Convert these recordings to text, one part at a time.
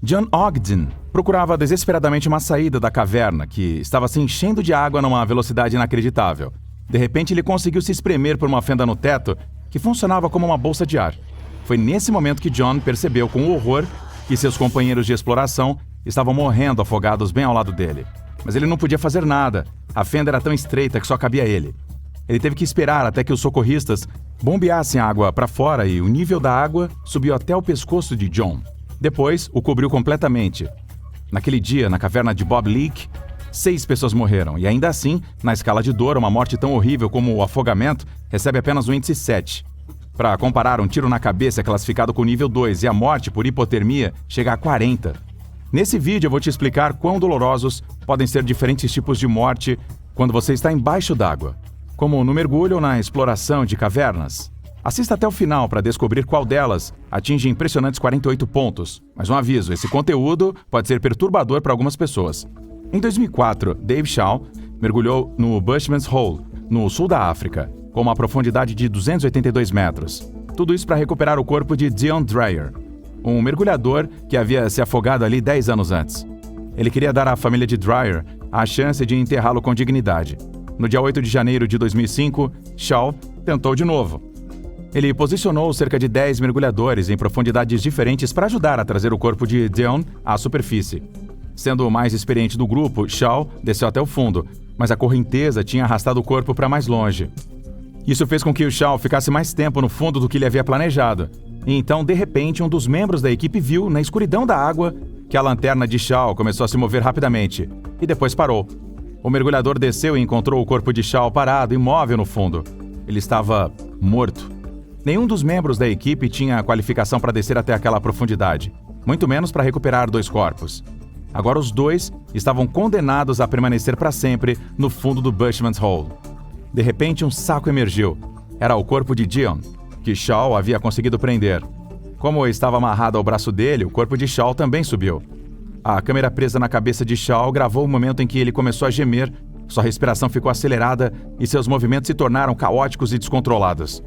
John Ogden procurava desesperadamente uma saída da caverna, que estava se enchendo de água numa velocidade inacreditável. De repente, ele conseguiu se espremer por uma fenda no teto que funcionava como uma bolsa de ar. Foi nesse momento que John percebeu com horror que seus companheiros de exploração estavam morrendo afogados bem ao lado dele. Mas ele não podia fazer nada. A fenda era tão estreita que só cabia ele. Ele teve que esperar até que os socorristas bombeassem a água para fora e o nível da água subiu até o pescoço de John. Depois, o cobriu completamente. Naquele dia, na caverna de Bob Leake, 6 pessoas morreram. E ainda assim, na escala de dor, uma morte tão horrível como o afogamento recebe apenas o índice 7. Para comparar, um tiro na cabeça é classificado com nível 2 e a morte por hipotermia chega a 40. Nesse vídeo eu vou te explicar quão dolorosos podem ser diferentes tipos de morte quando você está embaixo d'água, como no mergulho ou na exploração de cavernas. Assista até o final para descobrir qual delas atinge impressionantes 48 pontos. Mas um aviso, esse conteúdo pode ser perturbador para algumas pessoas. Em 2004, Dave Shaw mergulhou no Bushman's Hole, no sul da África, com uma profundidade de 282 metros. Tudo isso para recuperar o corpo de Dion Dreyer, um mergulhador que havia se afogado ali 10 anos antes. Ele queria dar à família de Dreyer a chance de enterrá-lo com dignidade. No dia 8 de janeiro de 2005, Shaw tentou de novo. Ele posicionou cerca de 10 mergulhadores em profundidades diferentes para ajudar a trazer o corpo de Dion à superfície. Sendo o mais experiente do grupo, Shaw desceu até o fundo, mas a correnteza tinha arrastado o corpo para mais longe. Isso fez com que o Shaw ficasse mais tempo no fundo do que ele havia planejado. E então, de repente, um dos membros da equipe viu, na escuridão da água, que a lanterna de Shaw começou a se mover rapidamente, e depois parou. O mergulhador desceu e encontrou o corpo de Shaw parado, imóvel no fundo. Ele estava morto. Nenhum dos membros da equipe tinha qualificação para descer até aquela profundidade, muito menos para recuperar 2 corpos. Agora os 2 estavam condenados a permanecer para sempre no fundo do Bushman's Hole. De repente, um saco emergiu. Era o corpo de Dion, que Shaw havia conseguido prender. Como estava amarrado ao braço dele, o corpo de Shaw também subiu. A câmera presa na cabeça de Shaw gravou o momento em que ele começou a gemer, sua respiração ficou acelerada e seus movimentos se tornaram caóticos e descontrolados.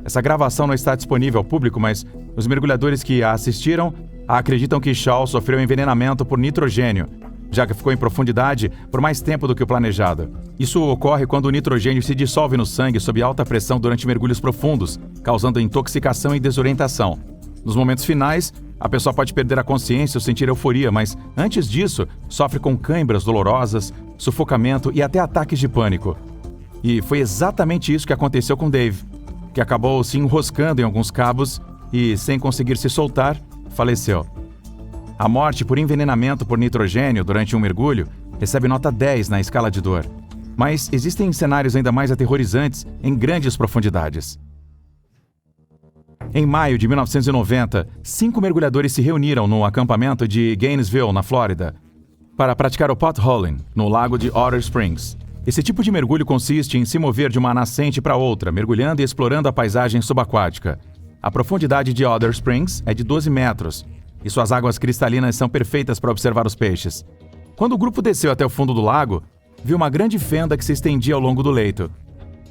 Essa gravação não está disponível ao público, mas os mergulhadores que a assistiram acreditam que Shaw sofreu envenenamento por nitrogênio, já que ficou em profundidade por mais tempo do que o planejado. Isso ocorre quando o nitrogênio se dissolve no sangue sob alta pressão durante mergulhos profundos, causando intoxicação e desorientação. Nos momentos finais, a pessoa pode perder a consciência ou sentir euforia, mas antes disso, sofre com cãibras dolorosas, sufocamento e até ataques de pânico. E foi exatamente isso que aconteceu com Dave, que acabou se enroscando em alguns cabos e, sem conseguir se soltar, faleceu. A morte por envenenamento por nitrogênio durante um mergulho recebe nota 10 na escala de dor. Mas existem cenários ainda mais aterrorizantes em grandes profundidades. Em maio de 1990, 5 mergulhadores se reuniram no acampamento de Gainesville, na Flórida, para praticar o potholing, no lago de Otter Springs. Esse tipo de mergulho consiste em se mover de uma nascente para outra, mergulhando e explorando a paisagem subaquática. A profundidade de Otter Springs é de 12 metros, e suas águas cristalinas são perfeitas para observar os peixes. Quando o grupo desceu até o fundo do lago, viu uma grande fenda que se estendia ao longo do leito.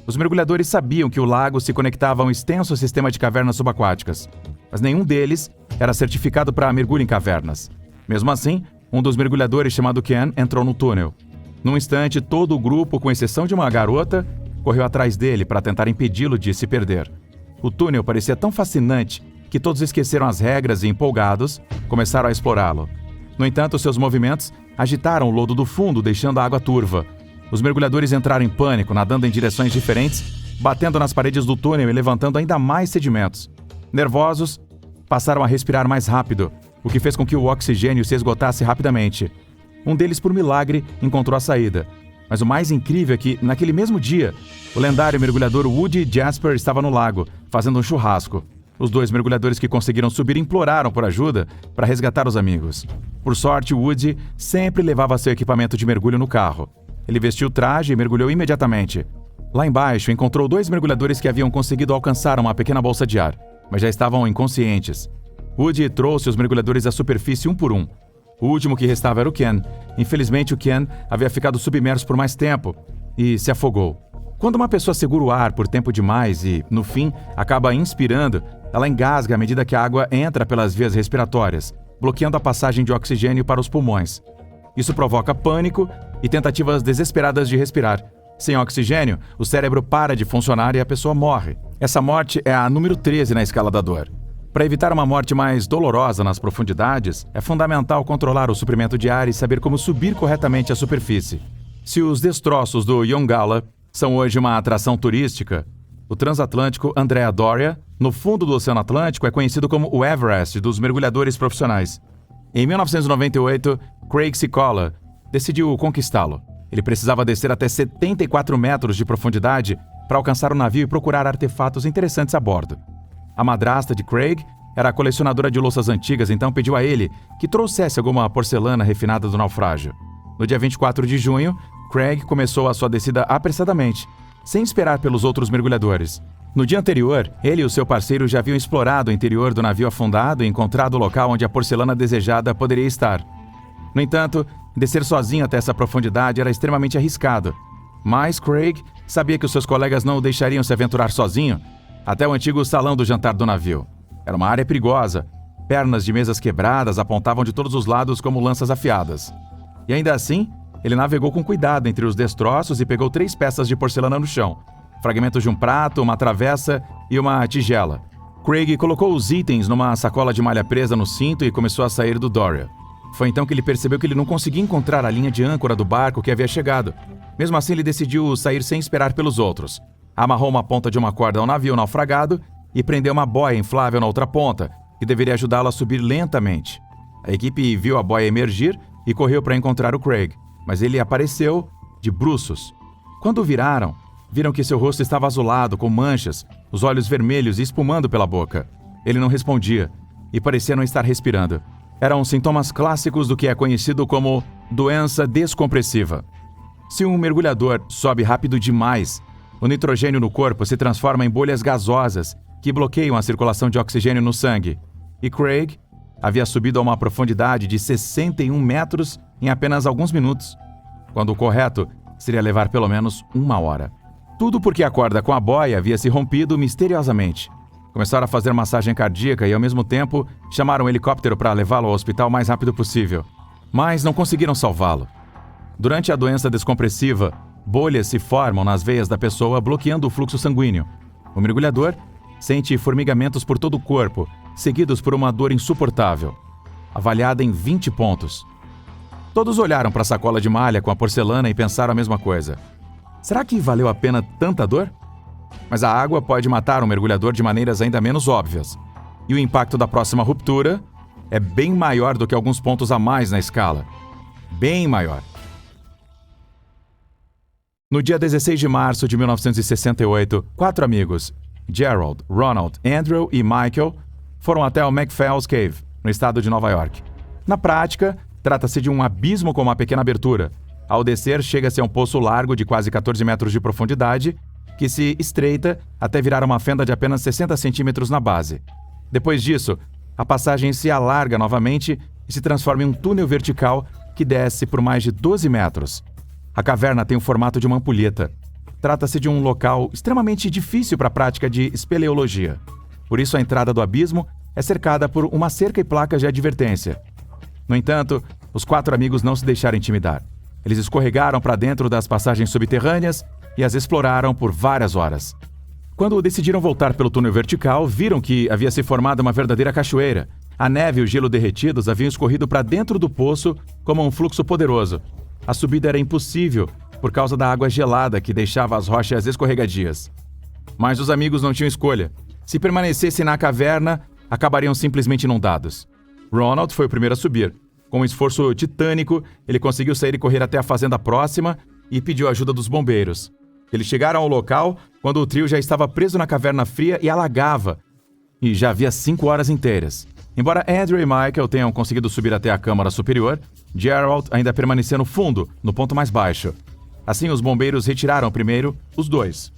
Os mergulhadores sabiam que o lago se conectava a um extenso sistema de cavernas subaquáticas, mas nenhum deles era certificado para mergulho em cavernas. Mesmo assim, um dos mergulhadores, chamado Ken, entrou no túnel. Num instante, todo o grupo, com exceção de uma garota, correu atrás dele para tentar impedi-lo de se perder. O túnel parecia tão fascinante que todos esqueceram as regras e, empolgados, começaram a explorá-lo. No entanto, seus movimentos agitaram o lodo do fundo, deixando a água turva. Os mergulhadores entraram em pânico, nadando em direções diferentes, batendo nas paredes do túnel e levantando ainda mais sedimentos. Nervosos, passaram a respirar mais rápido, o que fez com que o oxigênio se esgotasse rapidamente. Um deles, por milagre, encontrou a saída. Mas o mais incrível é que, naquele mesmo dia, o lendário mergulhador Woody Jasper estava no lago, fazendo um churrasco. Os 2 mergulhadores que conseguiram subir imploraram por ajuda para resgatar os amigos. Por sorte, Woody sempre levava seu equipamento de mergulho no carro. Ele vestiu o traje e mergulhou imediatamente. Lá embaixo, encontrou 2 mergulhadores que haviam conseguido alcançar uma pequena bolsa de ar, mas já estavam inconscientes. Woody trouxe os mergulhadores à superfície um por um. O último que restava era o Ken. Infelizmente, o Ken havia ficado submerso por mais tempo e se afogou. Quando uma pessoa segura o ar por tempo demais e, no fim, acaba inspirando, ela engasga à medida que a água entra pelas vias respiratórias. bloqueando a passagem de oxigênio para os pulmões. Isso provoca pânico e tentativas desesperadas de respirar. Sem oxigênio, o cérebro para de funcionar e a pessoa morre. Essa morte é a número 13 na escala da dor. Para evitar uma morte mais dolorosa nas profundidades, é fundamental controlar o suprimento de ar e saber como subir corretamente à superfície. Se os destroços do Yongala são hoje uma atração turística, o transatlântico Andrea Doria, no fundo do Oceano Atlântico, é conhecido como o Everest dos mergulhadores profissionais. Em 1998, Craig Sicola decidiu conquistá-lo. Ele precisava descer até 74 metros de profundidade para alcançar o navio e procurar artefatos interessantes a bordo. A madrasta de Craig era colecionadora de louças antigas, então pediu a ele que trouxesse alguma porcelana refinada do naufrágio. No dia 24 de junho, Craig começou a sua descida apressadamente, sem esperar pelos outros mergulhadores. No dia anterior, ele e o seu parceiro já haviam explorado o interior do navio afundado e encontrado o local onde a porcelana desejada poderia estar. No entanto, descer sozinho até essa profundidade era extremamente arriscado. Mas Craig sabia que os seus colegas não o deixariam se aventurar sozinho até o antigo salão do jantar do navio. Era uma área perigosa. Pernas de mesas quebradas apontavam de todos os lados como lanças afiadas. E ainda assim, ele navegou com cuidado entre os destroços e pegou 3 peças de porcelana no chão, fragmentos de um prato, uma travessa e uma tigela. Craig colocou os itens numa sacola de malha presa no cinto e começou a sair do Doria. Foi então que ele percebeu que ele não conseguia encontrar a linha de âncora do barco que havia chegado. Mesmo assim, ele decidiu sair sem esperar pelos outros. Amarrou uma ponta de uma corda ao navio naufragado e prendeu uma boia inflável na outra ponta, que deveria ajudá-lo a subir lentamente. A equipe viu a boia emergir e correu para encontrar o Craig, mas ele apareceu de bruços. Quando o viram que seu rosto estava azulado, com manchas, os olhos vermelhos e espumando pela boca. Ele não respondia e parecia não estar respirando. Eram sintomas clássicos do que é conhecido como doença descompressiva. Se um mergulhador sobe rápido demais, o nitrogênio no corpo se transforma em bolhas gasosas que bloqueiam a circulação de oxigênio no sangue. E Craig havia subido a uma profundidade de 61 metros em apenas alguns minutos, quando o correto seria levar pelo menos 1 hora. Tudo porque a corda com a boia havia se rompido misteriosamente. Começaram a fazer massagem cardíaca e, ao mesmo tempo, chamaram um helicóptero para levá-lo ao hospital o mais rápido possível. Mas não conseguiram salvá-lo. Durante a doença descompressiva, bolhas se formam nas veias da pessoa, bloqueando o fluxo sanguíneo. O mergulhador sente formigamentos por todo o corpo, seguidos por uma dor insuportável, avaliada em 20 pontos. Todos olharam para a sacola de malha com a porcelana e pensaram a mesma coisa. Será que valeu a pena tanta dor? Mas a água pode matar um mergulhador de maneiras ainda menos óbvias. E o impacto da próxima ruptura é bem maior do que alguns pontos a mais na escala. Bem maior. No dia 16 de março de 1968, 4 amigos, Gerald, Ronald, Andrew e Michael, foram até o McPhail's Cave, no estado de Nova York. Na prática, trata-se de um abismo com uma pequena abertura. Ao descer, chega-se a um poço largo de quase 14 metros de profundidade, que se estreita até virar uma fenda de apenas 60 centímetros na base. Depois disso, a passagem se alarga novamente e se transforma em um túnel vertical que desce por mais de 12 metros. A caverna tem o formato de uma ampulheta. Trata-se de um local extremamente difícil para a prática de espeleologia. Por isso, a entrada do abismo é cercada por uma cerca e placas de advertência. No entanto, os 4 amigos não se deixaram intimidar. Eles escorregaram para dentro das passagens subterrâneas e as exploraram por várias horas. Quando decidiram voltar pelo túnel vertical, viram que havia se formado uma verdadeira cachoeira. A neve e o gelo derretidos haviam escorrido para dentro do poço como um fluxo poderoso. A subida era impossível por causa da água gelada que deixava as rochas escorregadias. Mas os amigos não tinham escolha. Se permanecessem na caverna, acabariam simplesmente inundados. Ronald foi o primeiro a subir. Com um esforço titânico, ele conseguiu sair e correr até a fazenda próxima e pediu ajuda dos bombeiros. Eles chegaram ao local quando o trio já estava preso na caverna fria e alagava, e já havia 5 horas inteiras. Embora Andrew e Michael tenham conseguido subir até a câmara superior, Gerald ainda permanecia no fundo, no ponto mais baixo. Assim, os bombeiros retiraram primeiro os 2.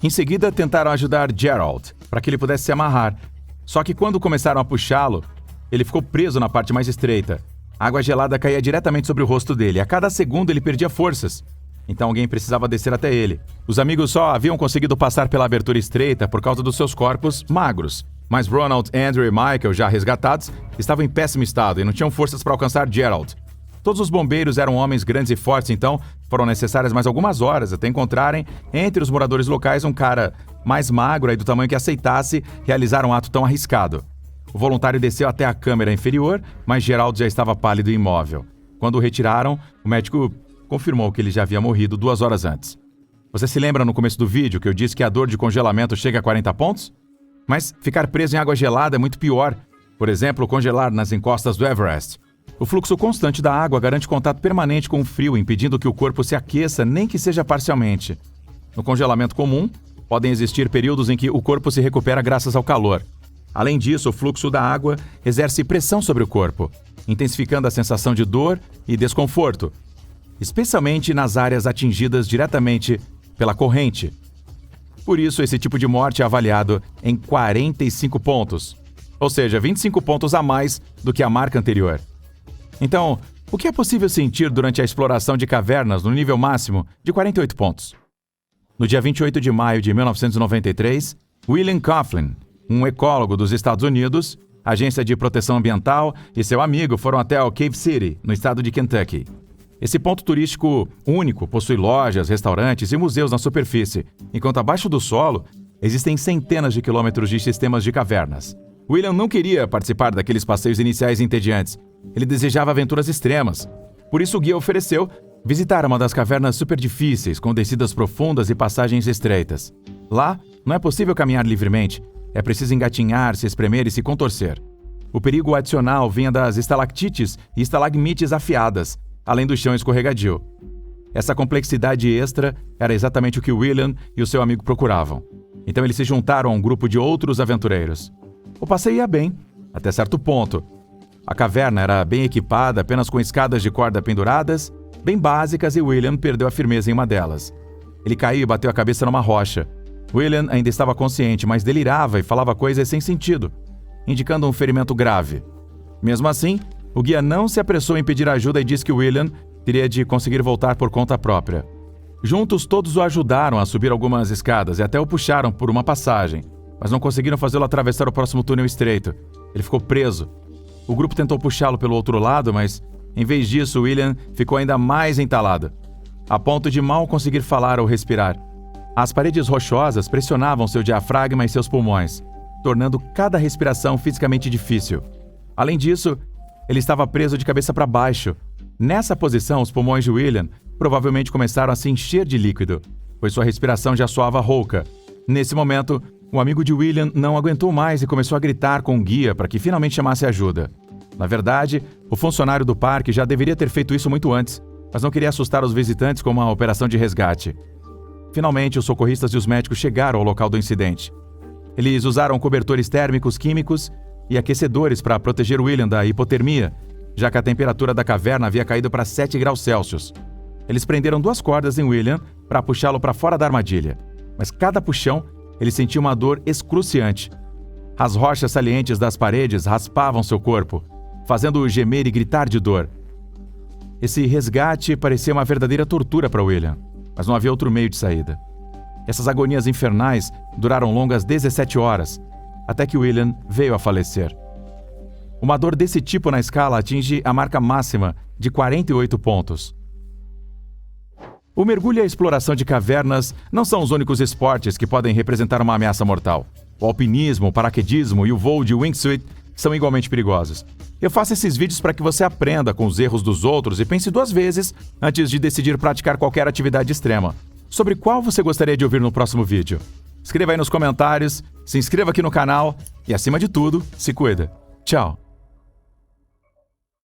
Em seguida, tentaram ajudar Gerald, para que ele pudesse se amarrar. Só que quando começaram a puxá-lo, ele ficou preso na parte mais estreita. A água gelada caía diretamente sobre o rosto dele. A cada segundo ele perdia forças. Então alguém precisava descer até ele. Os amigos só haviam conseguido passar pela abertura estreita por causa dos seus corpos magros, Mas Ronald, Andrew e Michael, já resgatados, estavam em péssimo estado e não tinham forças para alcançar Gerald. Todos os bombeiros eram homens grandes e fortes, então foram necessárias mais algumas horas até encontrarem, entre os moradores locais, um cara mais magro e do tamanho que aceitasse realizar um ato tão arriscado. O voluntário desceu até a câmara inferior, mas Gerald já estava pálido e imóvel. Quando o retiraram, o médico confirmou que ele já havia morrido 2 horas antes. Você se lembra no começo do vídeo que eu disse que a dor de congelamento chega a 40 pontos? Mas ficar preso em água gelada é muito pior. Por exemplo, congelar nas encostas do Everest. O fluxo constante da água garante contato permanente com o frio, impedindo que o corpo se aqueça, nem que seja parcialmente. No congelamento comum, podem existir períodos em que o corpo se recupera graças ao calor. Além disso, o fluxo da água exerce pressão sobre o corpo, intensificando a sensação de dor e desconforto, especialmente nas áreas atingidas diretamente pela corrente. Por isso, esse tipo de morte é avaliado em 45 pontos, ou seja, 25 pontos a mais do que a marca anterior. Então, o que é possível sentir durante a exploração de cavernas no nível máximo de 48 pontos? No dia 28 de maio de 1993, William Coughlin, um ecólogo dos Estados Unidos, agência de proteção ambiental, e seu amigo foram até o Cave City, no estado de Kentucky. Esse ponto turístico único possui lojas, restaurantes e museus na superfície, enquanto abaixo do solo existem centenas de quilômetros de sistemas de cavernas. William não queria participar daqueles passeios iniciais entediantes. Ele desejava aventuras extremas. Por isso o guia ofereceu visitar uma das cavernas super difíceis, com descidas profundas e passagens estreitas. Lá, não é possível caminhar livremente. É preciso engatinhar, se espremer e se contorcer. O perigo adicional vinha das estalactites e estalagmites afiadas, além do chão escorregadio. Essa complexidade extra era exatamente o que William e o seu amigo procuravam. Então eles se juntaram a um grupo de outros aventureiros. O passeio ia bem, até certo ponto. A caverna era bem equipada, apenas com escadas de corda penduradas, bem básicas, e William perdeu a firmeza em uma delas. Ele caiu e bateu a cabeça numa rocha. William ainda estava consciente, mas delirava e falava coisas sem sentido, indicando um ferimento grave. Mesmo assim, o guia não se apressou em pedir ajuda e disse que William teria de conseguir voltar por conta própria. Juntos, todos o ajudaram a subir algumas escadas e até o puxaram por uma passagem, mas não conseguiram fazê-lo atravessar o próximo túnel estreito. Ele ficou preso. O grupo tentou puxá-lo pelo outro lado, mas, em vez disso, William ficou ainda mais entalado, a ponto de mal conseguir falar ou respirar. As paredes rochosas pressionavam seu diafragma e seus pulmões, tornando cada respiração fisicamente difícil. Além disso, ele estava preso de cabeça para baixo. Nessa posição, os pulmões de William provavelmente começaram a se encher de líquido, pois sua respiração já soava rouca. Nesse momento, o amigo de William não aguentou mais e começou a gritar com o guia para que finalmente chamasse ajuda. Na verdade, o funcionário do parque já deveria ter feito isso muito antes, mas não queria assustar os visitantes com uma operação de resgate. Finalmente, os socorristas e os médicos chegaram ao local do incidente. Eles usaram cobertores térmicos químicos e aquecedores para proteger William da hipotermia, já que a temperatura da caverna havia caído para 7 graus Celsius. Eles prenderam 2 cordas em William para puxá-lo para fora da armadilha, mas cada puxão ele sentia uma dor excruciante. As rochas salientes das paredes raspavam seu corpo, fazendo-o gemer e gritar de dor. Esse resgate parecia uma verdadeira tortura para William, mas não havia outro meio de saída. Essas agonias infernais duraram longas 17 horas, até que William veio a falecer. Uma dor desse tipo na escala atinge a marca máxima de 48 pontos. O mergulho e a exploração de cavernas não são os únicos esportes que podem representar uma ameaça mortal. O alpinismo, o paraquedismo e o voo de wingsuit são igualmente perigosos. Eu faço esses vídeos para que você aprenda com os erros dos outros e pense 2 vezes antes de decidir praticar qualquer atividade extrema. Sobre qual você gostaria de ouvir no próximo vídeo? Escreva aí nos comentários, se inscreva aqui no canal e, acima de tudo, se cuida. Tchau!